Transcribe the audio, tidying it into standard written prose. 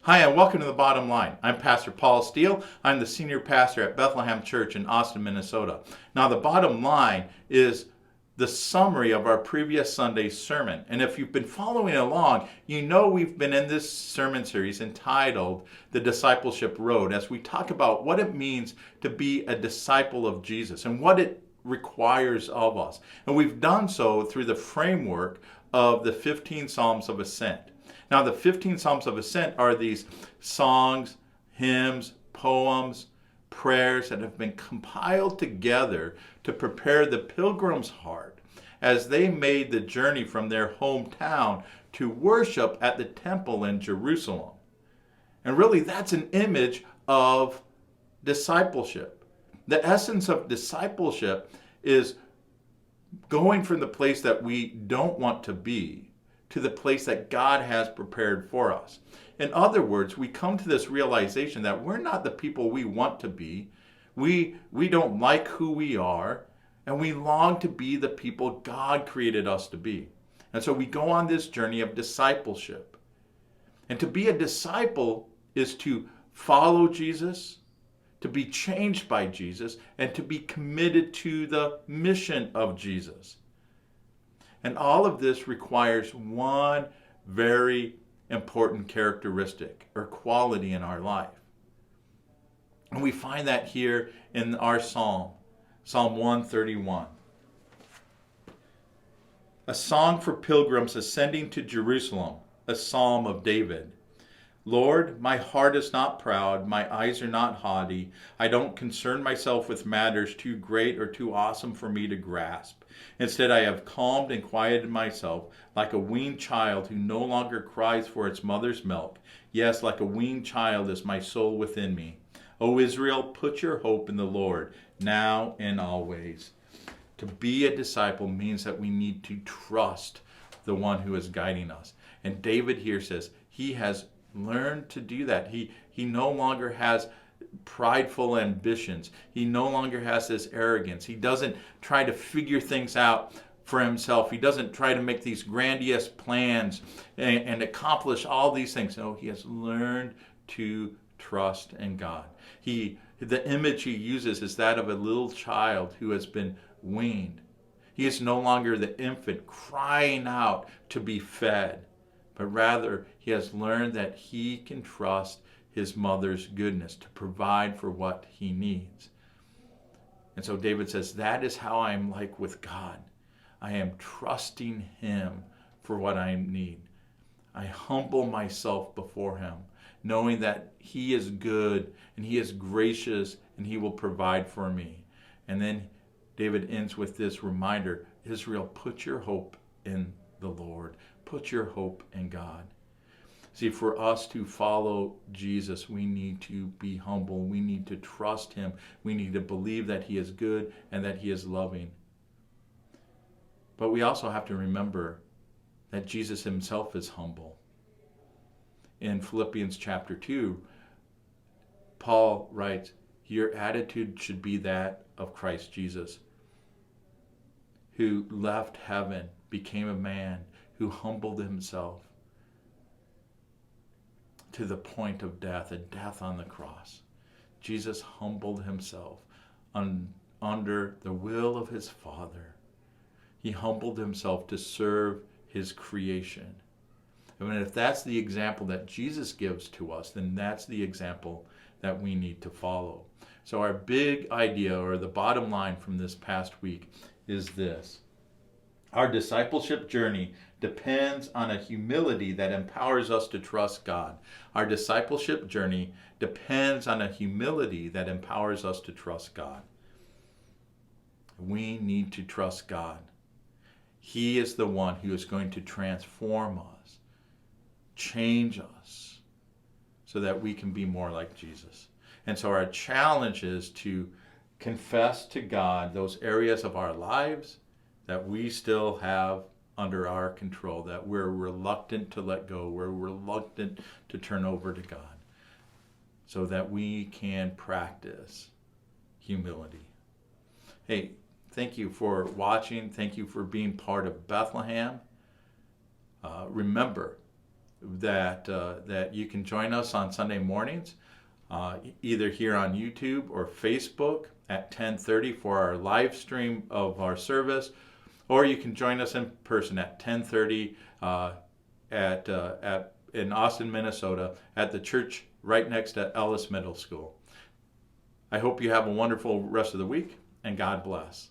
Hi, and welcome to the Bottom Line. I'm Pastor Paul Steele. I'm the senior pastor at Bethlehem Church in Austin, Minnesota. Now, the bottom line is the summary of our previous Sunday's sermon. And if you've been following along, you know we've been in this sermon series entitled The Discipleship Road, as we talk about what it means to be a disciple of Jesus and what it requires of us. And we've done so through the framework of the 15 Psalms of Ascent. Now, the 15 Psalms of Ascent are these songs, hymns, poems, prayers that have been compiled together to prepare the pilgrim's heart as they made the journey from their hometown to worship at the temple in Jerusalem. And really, that's an image of discipleship. The essence of discipleship is going from the place that we don't want to be to the place that God has prepared for us. In other words, we come to this realization that we're not the people we want to be. We don't like who we are, and we long to be the people God created us to be. And so we go on this journey of discipleship. And to be a disciple is to follow Jesus, to be changed by Jesus, and to be committed to the mission of Jesus. And all of this requires one very important characteristic or quality in our life. And we find that here in our psalm, Psalm 131. A song for pilgrims ascending to Jerusalem, a psalm of David. Lord, my heart is not proud, my eyes are not haughty. I don't concern myself with matters too great or too awesome for me to grasp. Instead, I have calmed and quieted myself like a weaned child who no longer cries for its mother's milk. Yes, like a weaned child is my soul within me. O Israel, put your hope in the Lord, now and always. To be a disciple means that we need to trust the one who is guiding us. And David here says he has learned to do that. He no longer has prideful ambitions. He no longer has this arrogance. He doesn't try to figure things out for himself. He doesn't try to make these grandiose plans and accomplish all these things. No, he has learned to trust in God. The image he uses is that of a little child who has been weaned. He is no longer the infant crying out to be fed, but rather he has learned that he can trust his mother's goodness to provide for what he needs. And so David says, that is how I am like with God. I am trusting him for what I need. I humble myself before him, knowing that he is good and he is gracious and he will provide for me. And then David ends with this reminder, Israel, put your hope in the Lord. Put your hope in God. See, for us to follow Jesus, we need to be humble. We need to trust him. We need to believe that he is good and that he is loving. But we also have to remember that Jesus himself is humble. In Philippians chapter 2, Paul writes, your attitude should be that of Christ Jesus, who left heaven, became a man, who humbled himself to the point of death, a death on the cross. Jesus humbled himself under the will of his Father. He humbled himself to serve his creation. I mean, if that's the example that Jesus gives to us, then that's the example that we need to follow. So our big idea, or the bottom line from this past week, is this. Our discipleship journey depends on a humility that empowers us to trust God. Our discipleship journey depends on a humility that empowers us to trust God. We need to trust God. He is the one who is going to transform us, change us, so that we can be more like Jesus. And so our challenge is to confess to God those areas of our lives that we still have under our control, that we're reluctant to let go, we're reluctant to turn over to God, so that we can practice humility. Hey, thank you for watching. Thank you for being part of Bethlehem. Remember, that you can join us on Sunday mornings, either here on YouTube or Facebook at 10:30 for our live stream of our service, or you can join us in person at 10:30 in Austin, Minnesota, at the church right next to Ellis Middle School. I hope you have a wonderful rest of the week, and God bless.